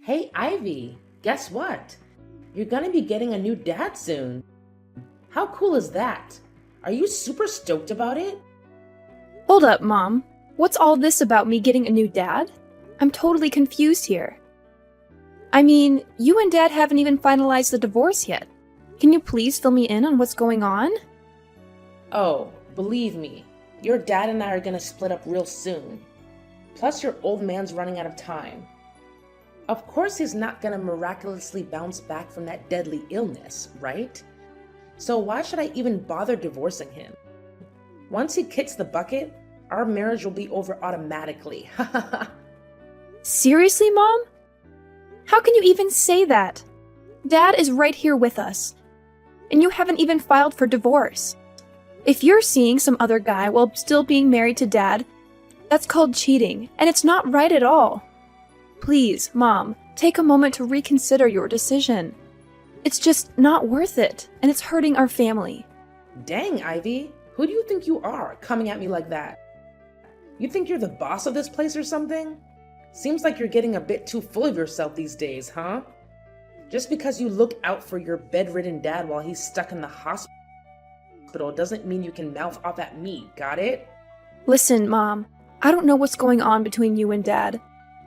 Hey, Ivy, guess what? You're gonna be getting a new dad soon. How cool is that? Are you super stoked about it? Hold up, Mom. What's all this about me getting a new dad? I'm totally confused here. I mean, you and Dad haven't even finalized the divorce yet. Can you please fill me in on what's going on? Oh, believe me, your dad and I are gonna split up real soon. Plus, your old man's running out of time. Of course, he's not gonna miraculously bounce back from that deadly illness, right? So why should I even bother divorcing him? Once he kicks the bucket, our marriage will be over automatically. Seriously, Mom? How can you even say that? Dad is right here with us, and you haven't even filed for divorce. If you're seeing some other guy while still being married to Dad, that's called cheating, and it's not right at all. Please, Mom, take a moment to reconsider your decision. It's just not worth it, and it's hurting our family. Dang, Ivy, who do you think you are, coming at me like that? You think you're the boss of this place or something? Seems like you're getting a bit too full of yourself these days, huh? Just because you look out for your bedridden dad while he's stuck in the hospital doesn't mean you can mouth off at me, got it? Listen, Mom, I don't know what's going on between you and Dad,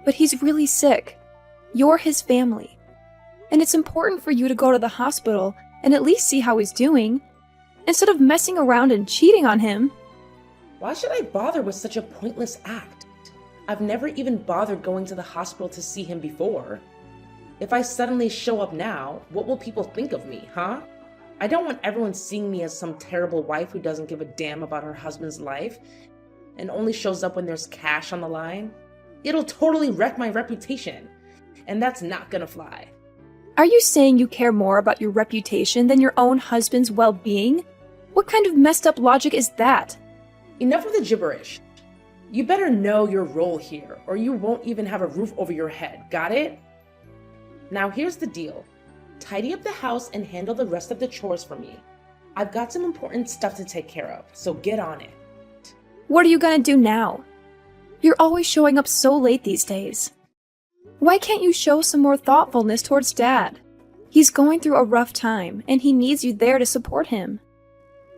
but he's really sick. You're his family. And it's important for you to go to the hospital and at least see how he's doing, instead of messing around and cheating on him. Why should I bother with such a pointless act? I've never even bothered going to the hospital to see him before. If I suddenly show up now, what will people think of me, huh? I don't want everyone seeing me as some terrible wife who doesn't give a damn about her husband's life and only shows up when there's cash on the line. It'll totally wreck my reputation, and that's not gonna fly. Are you saying you care more about your reputation than your own husband's well-being? What kind of messed up logic is that? Enough of the gibberish. You better know your role here, or you won't even have a roof over your head, got it? Now here's the deal. Tidy up the house and handle the rest of the chores for me. I've got some important stuff to take care of, so get on it. What are you gonna do now? You're always showing up so late these days. Why can't you show some more thoughtfulness towards Dad? He's going through a rough time, and he needs you there to support him.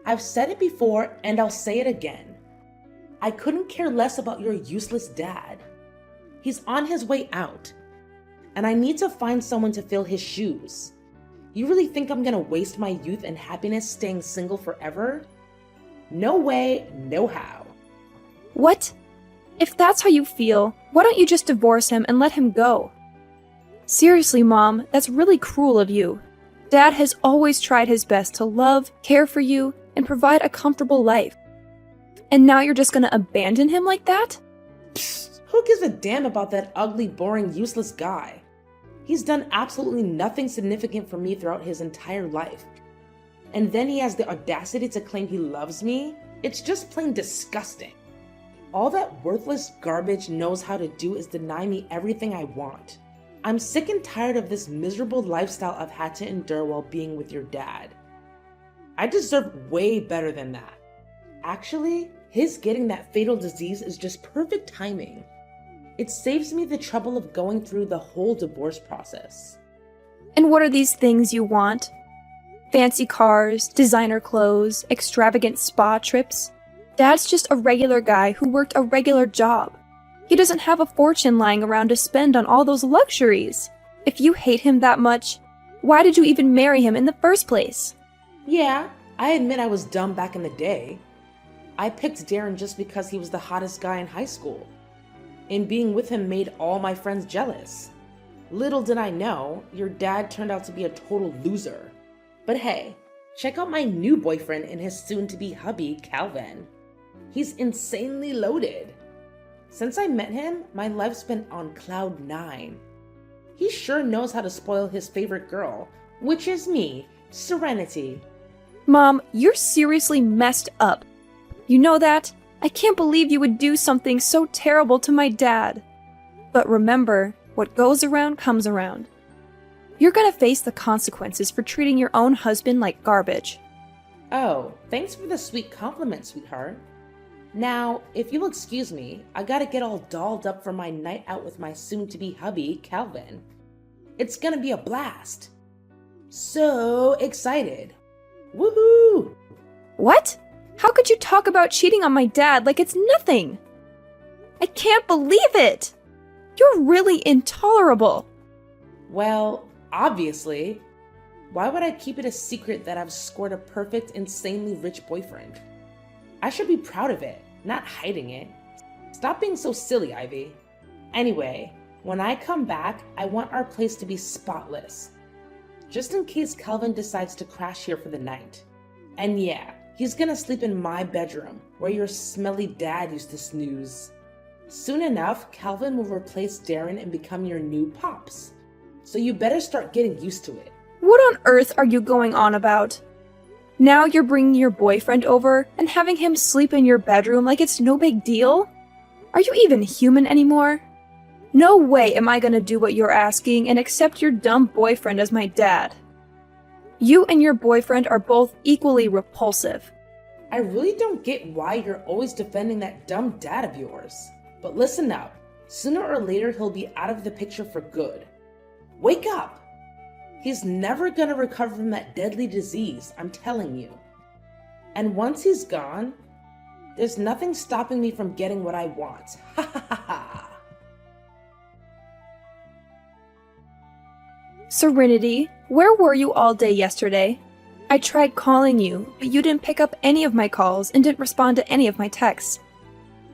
I've said it before, and I'll say it again. I couldn't care less about your useless dad. He's on his way out, and I need to find someone to fill his shoes. You really think I'm gonna waste my youth and happiness staying single forever? No way, no how. What? If that's how you feel, why don't you just divorce him and let him go? Seriously, Mom, that's really cruel of you. Dad has always tried his best to love, care for you, and provide a comfortable life. And now you're just gonna abandon him like that? Psst, who gives a damn about that ugly, boring, useless guy? He's done absolutely nothing significant for me throughout his entire life. And then he has the audacity to claim he loves me? It's just plain disgusting. All that worthless garbage knows how to do is deny me everything I want. I'm sick and tired of this miserable lifestyle I've had to endure while being with your dad. I deserve way better than that. Actually, his getting that fatal disease is just perfect timing. It saves me the trouble of going through the whole divorce process. And what are these things you want? Fancy cars, designer clothes, extravagant spa trips? Dad's just a regular guy who worked a regular job. He doesn't have a fortune lying around to spend on all those luxuries. If you hate him that much, why did you even marry him in the first place? Yeah, I admit I was dumb back in the day. I picked Darren just because he was the hottest guy in high school. And being with him made all my friends jealous. Little did I know, your dad turned out to be a total loser. But hey, check out my new boyfriend and his soon-to-be hubby, Calvin. He's insanely loaded. Since I met him, my life's been on cloud 9. He sure knows how to spoil his favorite girl, which is me, Serenity. Mom, you're seriously messed up. You know that? I can't believe you would do something so terrible to my dad. But remember, what goes around comes around. You're gonna face the consequences for treating your own husband like garbage. Oh, thanks for the sweet compliment, sweetheart. Now, if you'll excuse me, I gotta get all dolled up for my night out with my soon-to-be hubby, Calvin. It's gonna be a blast. So excited. Woohoo! What? How could you talk about cheating on my dad like it's nothing? I can't believe it! You're really intolerable. Well, obviously. Why would I keep it a secret that I've scored a perfect, insanely rich boyfriend? I should be proud of it, not hiding it. Stop being so silly, Ivy. Anyway, when I come back, I want our place to be spotless. Just in case Calvin decides to crash here for the night. And yeah, he's gonna sleep in my bedroom, where your smelly dad used to snooze. Soon enough, Calvin will replace Darren and become your new Pops. So you better start getting used to it. What on earth are you going on about? Now you're bringing your boyfriend over and having him sleep in your bedroom like it's no big deal? Are you even human anymore? No way am I gonna do what you're asking and accept your dumb boyfriend as my dad. You and your boyfriend are both equally repulsive. I really don't get why you're always defending that dumb dad of yours. But listen up, sooner or later he'll be out of the picture for good. Wake up! He's never gonna recover from that deadly disease, I'm telling you. And once he's gone, there's nothing stopping me from getting what I want. Ha ha ha ha! Serenity, where were you all day yesterday? I tried calling you, but you didn't pick up any of my calls and didn't respond to any of my texts.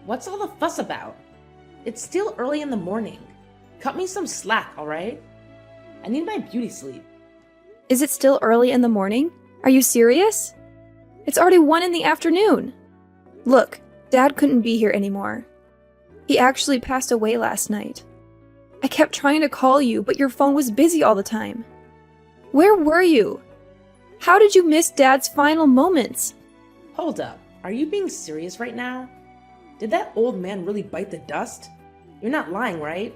What's all the fuss about? It's still early in the morning. Cut me some slack, alright? I need my beauty sleep. Is it still early in the morning? Are you serious? It's already 1 in the afternoon. Look, Dad couldn't be here anymore. He actually passed away last night. I kept trying to call you, but your phone was busy all the time. Where were you? How did you miss Dad's final moments? Hold up, are you being serious right now? Did that old man really bite the dust? You're not lying, right?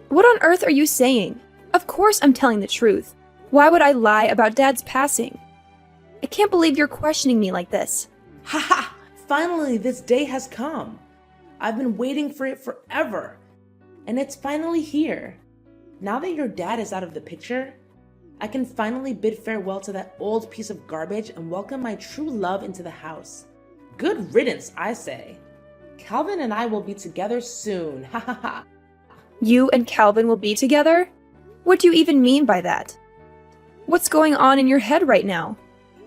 What on earth are you saying? Of course I'm telling the truth. Why would I lie about Dad's passing? I can't believe you're questioning me like this. Haha! Finally, this day has come. I've been waiting for it forever. And it's finally here. Now that your dad is out of the picture, I can finally bid farewell to that old piece of garbage and welcome my true love into the house. Good riddance, I say. Calvin and I will be together soon. Ha ha ha. You and Calvin will be together? What do you even mean by that? What's going on in your head right now?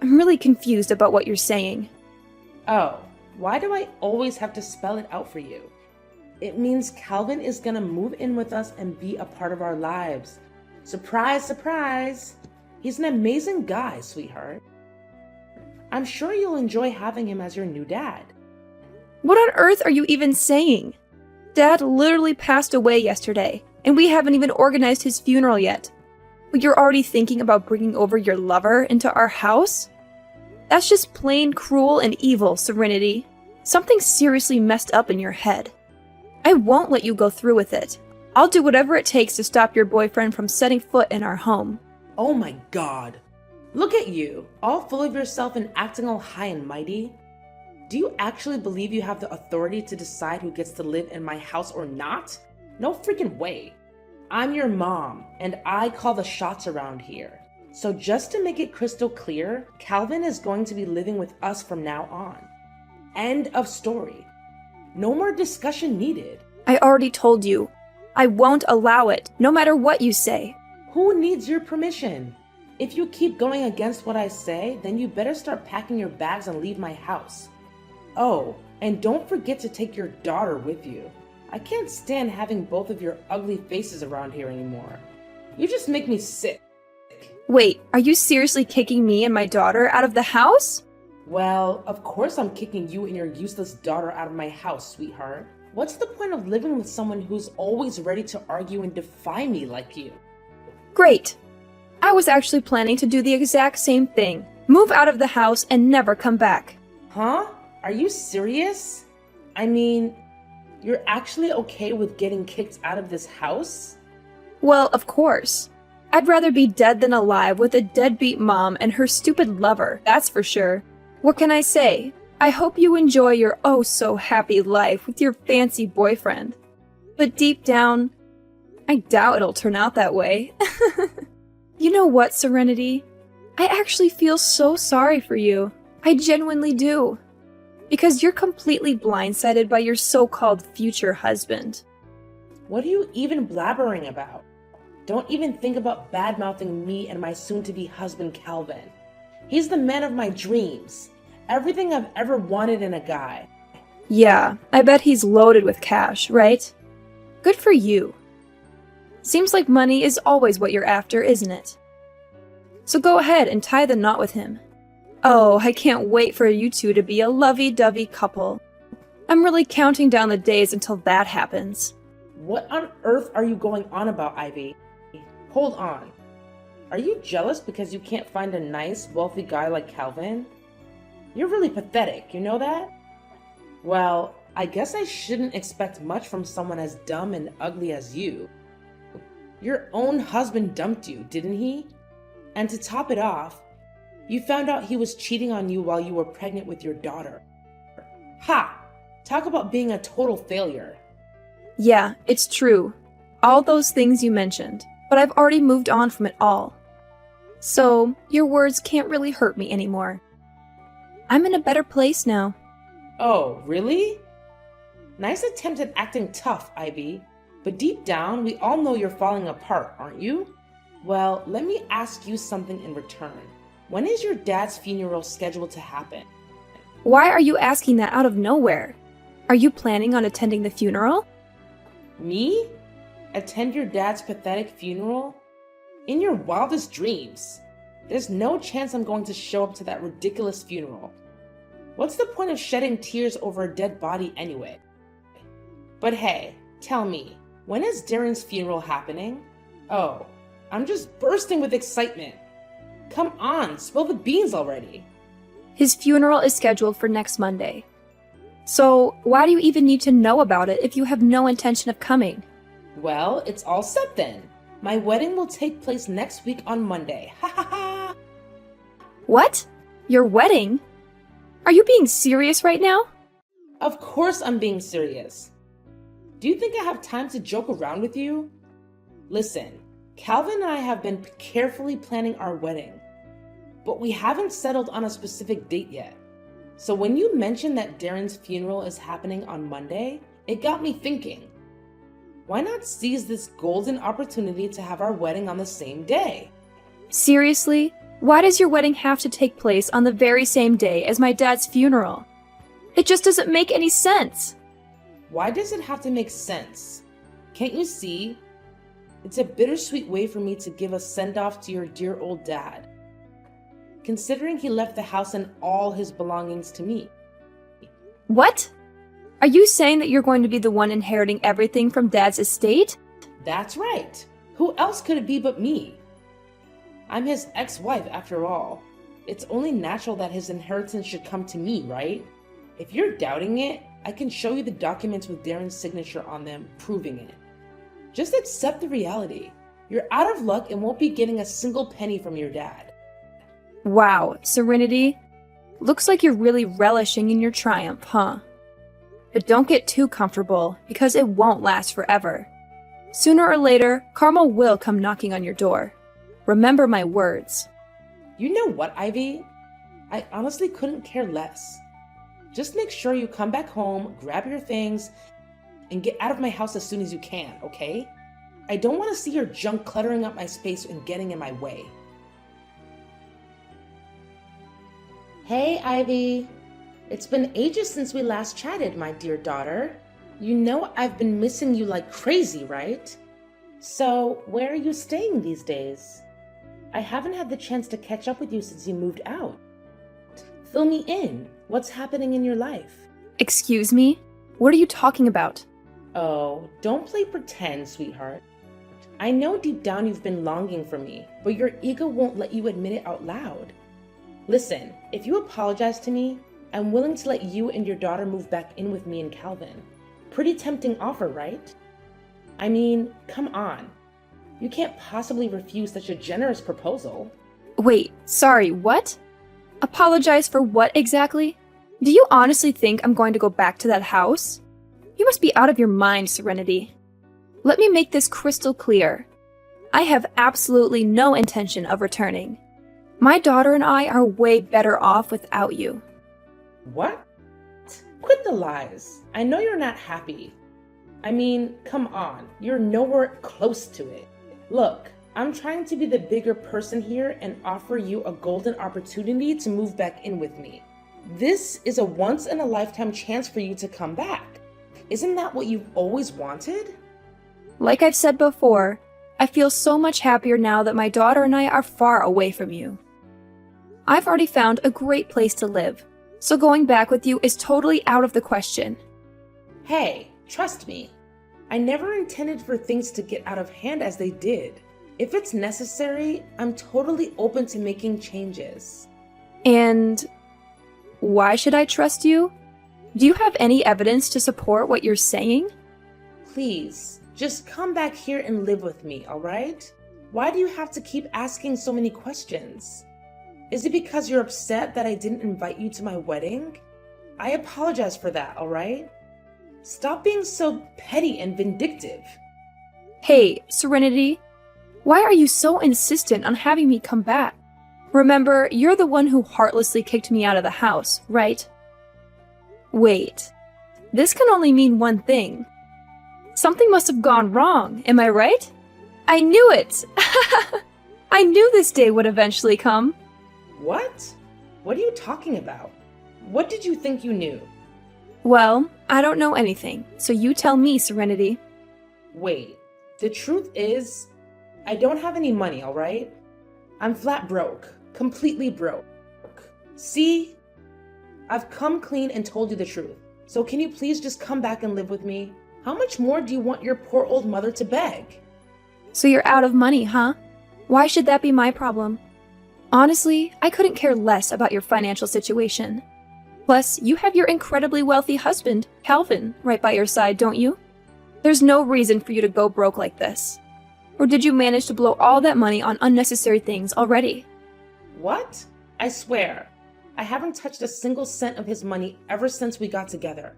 I'm really confused about what you're saying. Oh, why do I always have to spell it out for you? It means Calvin is gonna move in with us and be a part of our lives. Surprise, surprise! He's an amazing guy, sweetheart. I'm sure you'll enjoy having him as your new dad. What on earth are you even saying? Dad literally passed away yesterday, and we haven't even organized his funeral yet. But you're already thinking about bringing over your lover into our house? That's just plain cruel and evil, Serenity. Something seriously messed up in your head. I won't let you go through with it. I'll do whatever it takes to stop your boyfriend from setting foot in our home. Oh my god. Look at you, all full of yourself and acting all high and mighty. Do you actually believe you have the authority to decide who gets to live in my house or not? No freaking way. I'm your mom, and I call the shots around here. So just to make it crystal clear, Calvin is going to be living with us from now on. End of story. No more discussion needed. I already told you. I won't allow it, no matter what you say. Who needs your permission? If you keep going against what I say, then you better start packing your bags and leave my house. Oh, and don't forget to take your daughter with you. I can't stand having both of your ugly faces around here anymore. You just make me sick. Wait, are you seriously kicking me and my daughter out of the house? Well, of course I'm kicking you and your useless daughter out of my house, sweetheart. What's the point of living with someone who's always ready to argue and defy me like you? Great. I was actually planning to do the exact same thing. Move out of the house and never come back. Huh? Are you serious? I mean, you're actually okay with getting kicked out of this house? Well, of course. I'd rather be dead than alive with a deadbeat mom and her stupid lover, that's for sure. What can I say? I hope you enjoy your oh-so-happy life with your fancy boyfriend. But deep down, I doubt it'll turn out that way. You know what, Serenity? I actually feel so sorry for you. I genuinely do. Because you're completely blindsided by your so-called future husband. What are you even blabbering about? Don't even think about bad-mouthing me and my soon-to-be husband, Calvin. He's the man of my dreams. Everything I've ever wanted in a guy. Yeah, I bet he's loaded with cash, right? Good for you. Seems like money is always what you're after, isn't it? So go ahead and tie the knot with him. Oh, I can't wait for you two to be a lovey-dovey couple. I'm really counting down the days until that happens. What on earth are you going on about, Ivy? Hold on. Are you jealous because you can't find a nice, wealthy guy like Calvin? You're really pathetic, you know that? Well, I guess I shouldn't expect much from someone as dumb and ugly as you. Your own husband dumped you, didn't he? And to top it off, you found out he was cheating on you while you were pregnant with your daughter. Ha! Talk about being a total failure. Yeah, it's true. All those things you mentioned, but I've already moved on from it all. So, your words can't really hurt me anymore. I'm in a better place now. Oh, really? Nice attempt at acting tough, Ivy. But deep down, we all know you're falling apart, aren't you? Well, let me ask you something in return. When is your dad's funeral scheduled to happen? Why are you asking that out of nowhere? Are you planning on attending the funeral? Me? Attend your dad's pathetic funeral? In your wildest dreams. There's no chance I'm going to show up to that ridiculous funeral. What's the point of shedding tears over a dead body anyway? But hey, tell me, when is Darren's funeral happening? Oh, I'm just bursting with excitement. Come on, spill the beans already. His funeral is scheduled for next Monday. So, why do you even need to know about it if you have no intention of coming? Well, it's all set then. My wedding will take place next week on Monday. Ha ha ha! What? Your wedding? Are you being serious right now? Of course I'm being serious. Do you think I have time to joke around with you? Listen, Calvin and I have been carefully planning our wedding, but we haven't settled on a specific date yet. So when you mentioned that Darren's funeral is happening on Monday, it got me thinking. Why not seize this golden opportunity to have our wedding on the same day? Seriously? Why does your wedding have to take place on the very same day as my dad's funeral? It just doesn't make any sense. Why does it have to make sense? Can't you see? It's a bittersweet way for me to give a send-off to your dear old dad, considering he left the house and all his belongings to me. What? Are you saying that you're going to be the one inheriting everything from Dad's estate? That's right. Who else could it be but me? I'm his ex-wife after all. It's only natural that his inheritance should come to me, right? If you're doubting it, I can show you the documents with Darren's signature on them proving it. Just accept the reality. You're out of luck and won't be getting a single penny from your dad. Wow, Serenity. Looks like you're really relishing in your triumph, huh? But don't get too comfortable, because it won't last forever. Sooner or later, karma will come knocking on your door. Remember my words. You know what, Ivy? I honestly couldn't care less. Just make sure you come back home, grab your things, and get out of my house as soon as you can, okay? I don't want to see your junk cluttering up my space and getting in my way. Hey, Ivy. It's been ages since we last chatted, my dear daughter. You know I've been missing you like crazy, right? So, where are you staying these days? I haven't had the chance to catch up with you since you moved out. Fill me in. What's happening in your life? Excuse me? What are you talking about? Oh, don't play pretend, sweetheart. I know deep down you've been longing for me, but your ego won't let you admit it out loud. Listen, if you apologize to me, I'm willing to let you and your daughter move back in with me and Calvin. Pretty tempting offer, right? I mean, come on. You can't possibly refuse such a generous proposal. Wait, sorry, what? Apologize for what exactly? Do you honestly think I'm going to go back to that house? You must be out of your mind, Serenity. Let me make this crystal clear. I have absolutely no intention of returning. My daughter and I are way better off without you. What? Quit the lies. I know you're not happy. I mean, come on, you're nowhere close to it. Look, I'm trying to be the bigger person here and offer you a golden opportunity to move back in with me. This is a once-in-a-lifetime chance for you to come back. Isn't that what you've always wanted? Like I've said before, I feel so much happier now that my daughter and I are far away from you. I've already found a great place to live, so going back with you is totally out of the question. Hey, trust me. I never intended for things to get out of hand as they did. If it's necessary, I'm totally open to making changes. And why should I trust you? Do you have any evidence to support what you're saying? Please, just come back here and live with me, alright? Why do you have to keep asking so many questions? Is it because you're upset that I didn't invite you to my wedding? I apologize for that, alright? Stop being so petty and vindictive. Hey, Serenity, why are you so insistent on having me come back? Remember, you're the one who heartlessly kicked me out of the house, right? Wait, this can only mean one thing. Something must have gone wrong, am I right? I knew it! I knew this day would eventually come. What? What are you talking about? What did you think you knew? Well, I don't know anything, so you tell me, Serenity. Wait, the truth is, I don't have any money, alright? I'm flat broke, completely broke. See? I've come clean and told you the truth, so can you please just come back and live with me? How much more do you want your poor old mother to beg? So you're out of money, huh? Why should that be my problem? Honestly, I couldn't care less about your financial situation. Plus, you have your incredibly wealthy husband, Calvin, right by your side, don't you? There's no reason for you to go broke like this. Or did you manage to blow all that money on unnecessary things already? What? I swear, I haven't touched a single cent of his money ever since we got together.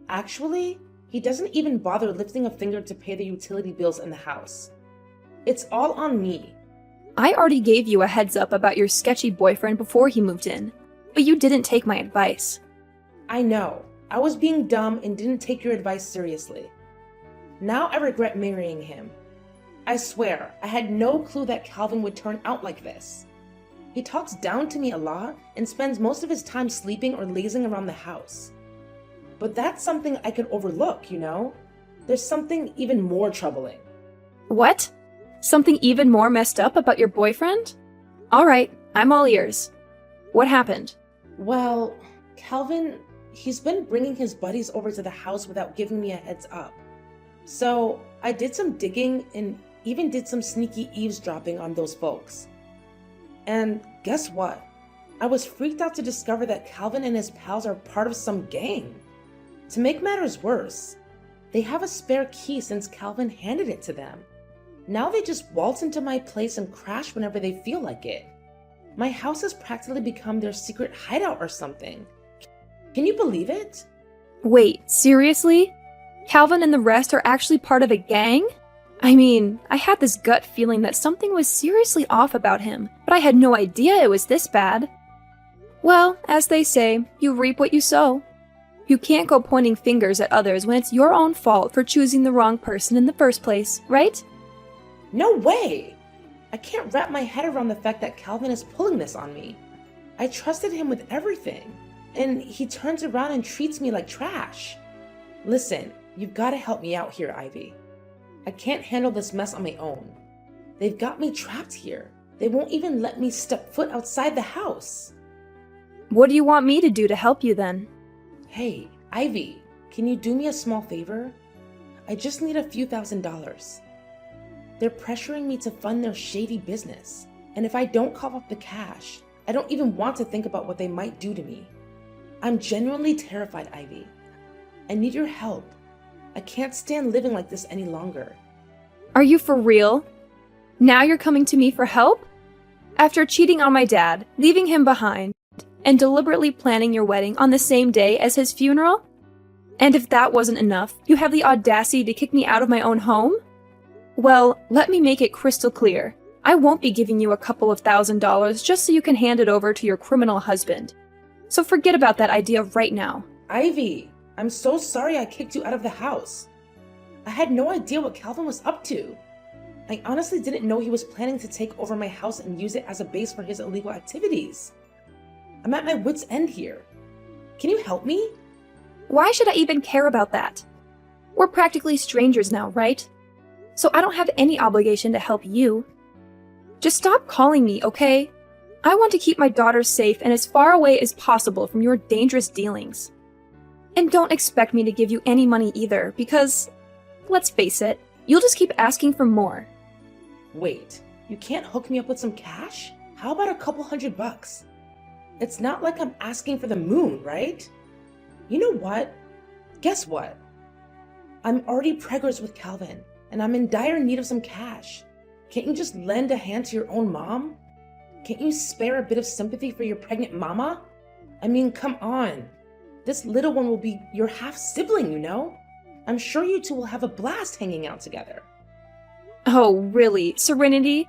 Actually, he doesn't even bother lifting a finger to pay the utility bills in the house. It's all on me. I already gave you a heads up about your sketchy boyfriend before he moved in, but you didn't take my advice. I know. I was being dumb and didn't take your advice seriously. Now I regret marrying him. I swear, I had no clue that Calvin would turn out like this. He talks down to me a lot and spends most of his time sleeping or lazing around the house. But that's something I could overlook, you know? There's something even more troubling. What? Something even more messed up about your boyfriend? Alright, I'm all ears. What happened? Well, Calvin, he's been bringing his buddies over to the house without giving me a heads up. So I did some digging and even did some sneaky eavesdropping on those folks. And guess what? I was freaked out to discover that Calvin and his pals are part of some gang. To make matters worse, they have a spare key since Calvin handed it to them. Now they just waltz into my place and crash whenever they feel like it. My house has practically become their secret hideout or something. Can you believe it? Wait, seriously? Calvin and the rest are actually part of a gang? I mean, I had this gut feeling that something was seriously off about him, but I had no idea it was this bad. Well, as they say, you reap what you sow. You can't go pointing fingers at others when it's your own fault for choosing the wrong person in the first place, right? No way! I can't wrap my head around the fact that Calvin is pulling this on me. I trusted him with everything, and he turns around and treats me like trash. Listen, you've got to help me out here, Ivy. I can't handle this mess on my own. They've got me trapped here. They won't even let me step foot outside the house. What do you want me to do to help you then? Hey, Ivy, can you do me a small favor? I just need a few $1,000s. They're pressuring me to fund their shady business, and if I don't cough up the cash, I don't even want to think about what they might do to me. I'm genuinely terrified, Ivy. I need your help. I can't stand living like this any longer. Are you for real? Now you're coming to me for help? After cheating on my dad, leaving him behind, and deliberately planning your wedding on the same day as his funeral? And if that wasn't enough, you have the audacity to kick me out of my own home? Well, let me make it crystal clear. I won't be giving you a couple of $1,000 just so you can hand it over to your criminal husband. So forget about that idea right now. Ivy, I'm so sorry I kicked you out of the house. I had no idea what Calvin was up to. I honestly didn't know he was planning to take over my house and use it as a base for his illegal activities. I'm at my wit's end here. Can you help me? Why should I even care about that? We're practically strangers now, right? So I don't have any obligation to help you. Just stop calling me, okay? I want to keep my daughter safe and as far away as possible from your dangerous dealings. And don't expect me to give you any money either, because, let's face it, you'll just keep asking for more. Wait, you can't hook me up with some cash? How about a couple $100? It's not like I'm asking for the moon, right? You know what? Guess what? I'm already preggers with Calvin, and I'm in dire need of some cash. Can't you just lend a hand to your own mom? Can't you spare a bit of sympathy for your pregnant mama? I mean, come on. This little one will be your half-sibling, you know? I'm sure you two will have a blast hanging out together. Oh, really? Serenity?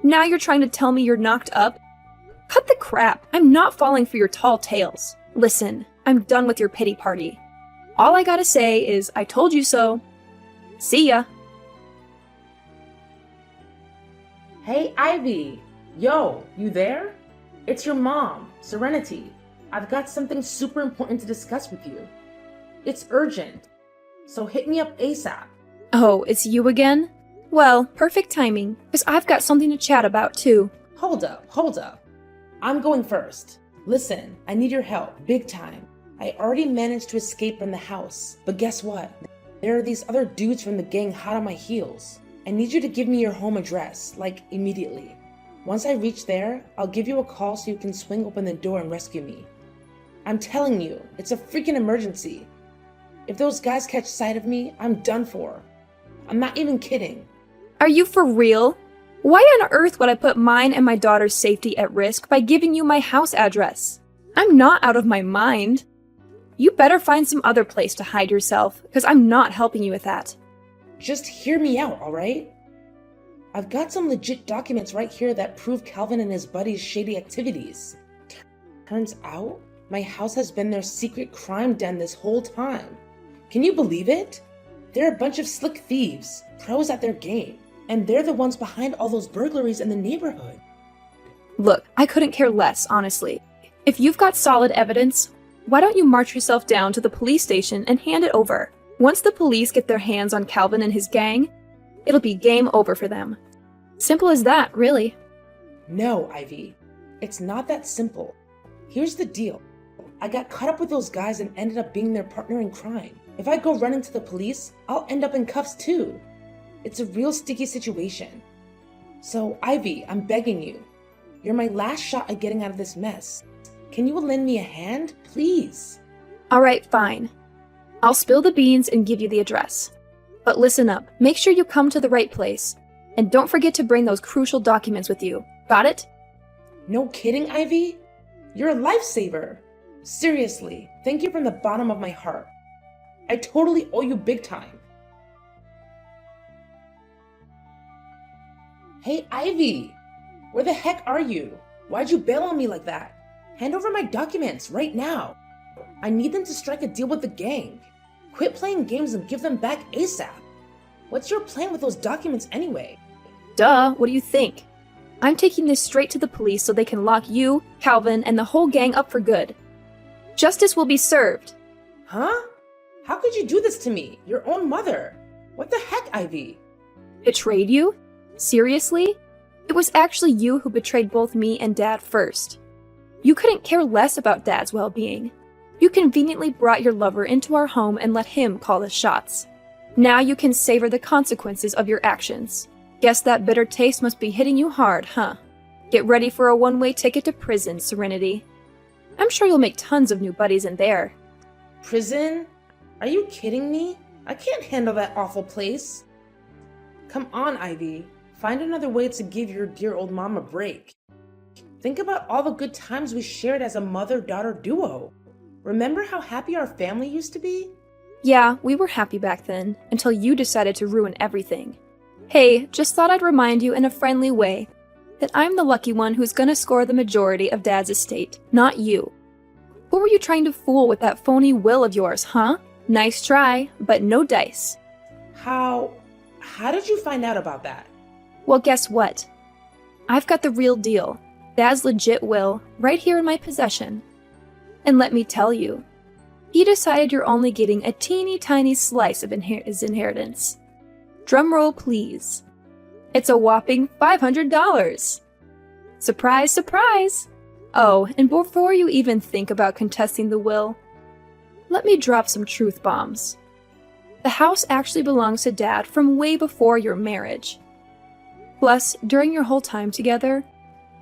Now you're trying to tell me you're knocked up? Cut the crap. I'm not falling for your tall tales. Listen, I'm done with your pity party. All I gotta say is, I told you so. See ya. Hey, Ivy. Yo, you there? It's your mom, Serenity. I've got something super important to discuss with you. It's urgent, so hit me up ASAP. Oh, it's you again? Well, perfect timing, because I've got something to chat about too. Hold up. I'm going first. Listen, I need your help, big time. I already managed to escape from the house, but guess what? There are these other dudes from the gang hot on my heels. I need you to give me your home address, like immediately. Once I reach there, I'll give you a call so you can swing open the door and rescue me. I'm telling you, it's a freaking emergency. If those guys catch sight of me, I'm done for. I'm not even kidding. Are you for real? Why on earth would I put mine and my daughter's safety at risk by giving you my house address? I'm not out of my mind. You better find some other place to hide yourself, because I'm not helping you with that. Just hear me out, alright? I've got some legit documents right here that prove Calvin and his buddies' shady activities. Turns out, my house has been their secret crime den this whole time. Can you believe it? They're a bunch of slick thieves, pros at their game, and they're the ones behind all those burglaries in the neighborhood. Look, I couldn't care less, honestly. If you've got solid evidence, why don't you march yourself down to the police station and hand it over? Once the police get their hands on Calvin and his gang, it'll be game over for them. Simple as that, really. No, Ivy. It's not that simple. Here's the deal. I got caught up with those guys and ended up being their partner in crime. If I go running to the police, I'll end up in cuffs too. It's a real sticky situation. So, Ivy, I'm begging you. You're my last shot at getting out of this mess. Can you lend me a hand, please? Alright, fine. I'll spill the beans and give you the address. But listen up, make sure you come to the right place. And don't forget to bring those crucial documents with you. Got it? No kidding, Ivy? You're a lifesaver. Seriously, thank you from the bottom of my heart. I totally owe you big time. Hey, Ivy! Where the heck are you? Why'd you bail on me like that? Hand over my documents right now. I need them to strike a deal with the gang. Quit playing games and give them back ASAP. What's your plan with those documents anyway? Duh, what do you think? I'm taking this straight to the police so they can lock you, Calvin, and the whole gang up for good. Justice will be served. Huh? How could you do this to me, your own mother? What the heck, Ivy? Betrayed you? Seriously? It was actually you who betrayed both me and Dad first. You couldn't care less about Dad's well-being. You conveniently brought your lover into our home and let him call the shots. Now you can savor the consequences of your actions. Guess that bitter taste must be hitting you hard, huh? Get ready for a one-way ticket to prison, Serenity. I'm sure you'll make tons of new buddies in there. Prison? Are you kidding me? I can't handle that awful place. Come on, Ivy. Find another way to give your dear old mom a break. Think about all the good times we shared as a mother-daughter duo. Remember how happy our family used to be? Yeah, we were happy back then, until you decided to ruin everything. Hey, just thought I'd remind you in a friendly way that I'm the lucky one who's gonna score the majority of Dad's estate, not you. Who were you trying to fool with that phony will of yours, huh? Nice try, but no dice. How did you find out about that? Well, guess what? I've got the real deal. Dad's legit will, right here in my possession. And let me tell you, he decided you're only getting a teeny tiny slice of his inheritance. Drumroll, please. It's a whopping $500. Surprise, surprise! Oh, and before you even think about contesting the will, let me drop some truth bombs. The house actually belongs to Dad from way before your marriage. Plus, during your whole time together,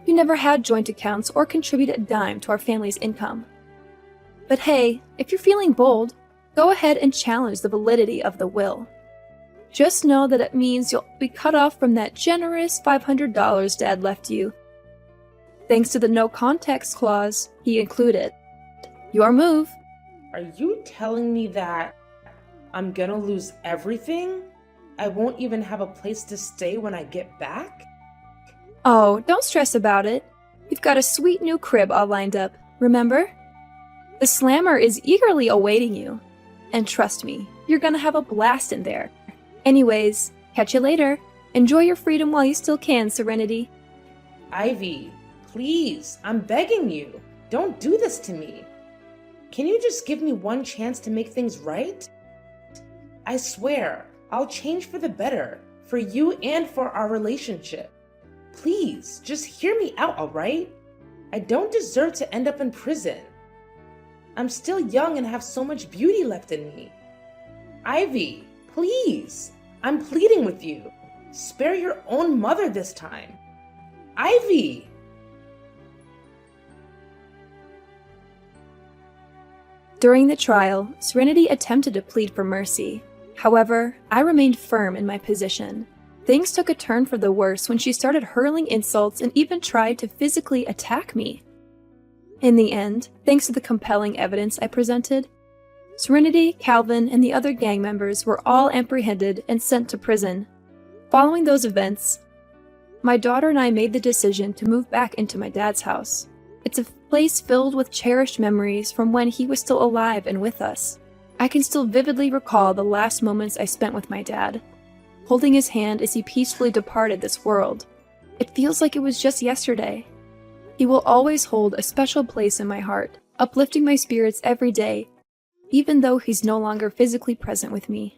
you never had joint accounts or contributed a dime to our family's income. But hey, if you're feeling bold, go ahead and challenge the validity of the will. Just know that it means you'll be cut off from that generous $500 Dad left you. Thanks to the no context clause he included. Your move. Are you telling me that I'm gonna lose everything? I won't even have a place to stay when I get back? Oh, don't stress about it. We've got a sweet new crib all lined up, remember? The Slammer is eagerly awaiting you. And trust me, you're gonna have a blast in there. Anyways, catch you later. Enjoy your freedom while you still can, Serenity. Ivy, please, I'm begging you. Don't do this to me. Can you just give me one chance to make things right? I swear, I'll change for the better, for you and for our relationship. Please, just hear me out, alright? I don't deserve to end up in prison. I'm still young and have so much beauty left in me. Ivy, please, I'm pleading with you. Spare your own mother this time. Ivy! During the trial, Serenity attempted to plead for mercy. However, I remained firm in my position. Things took a turn for the worse when she started hurling insults and even tried to physically attack me. In the end, thanks to the compelling evidence I presented, Serenity, Calvin, and the other gang members were all apprehended and sent to prison. Following those events, my daughter and I made the decision to move back into my dad's house. It's a place filled with cherished memories from when he was still alive and with us. I can still vividly recall the last moments I spent with my dad, holding his hand as he peacefully departed this world. It feels like it was just yesterday. He will always hold a special place in my heart, uplifting my spirits every day, even though he's no longer physically present with me.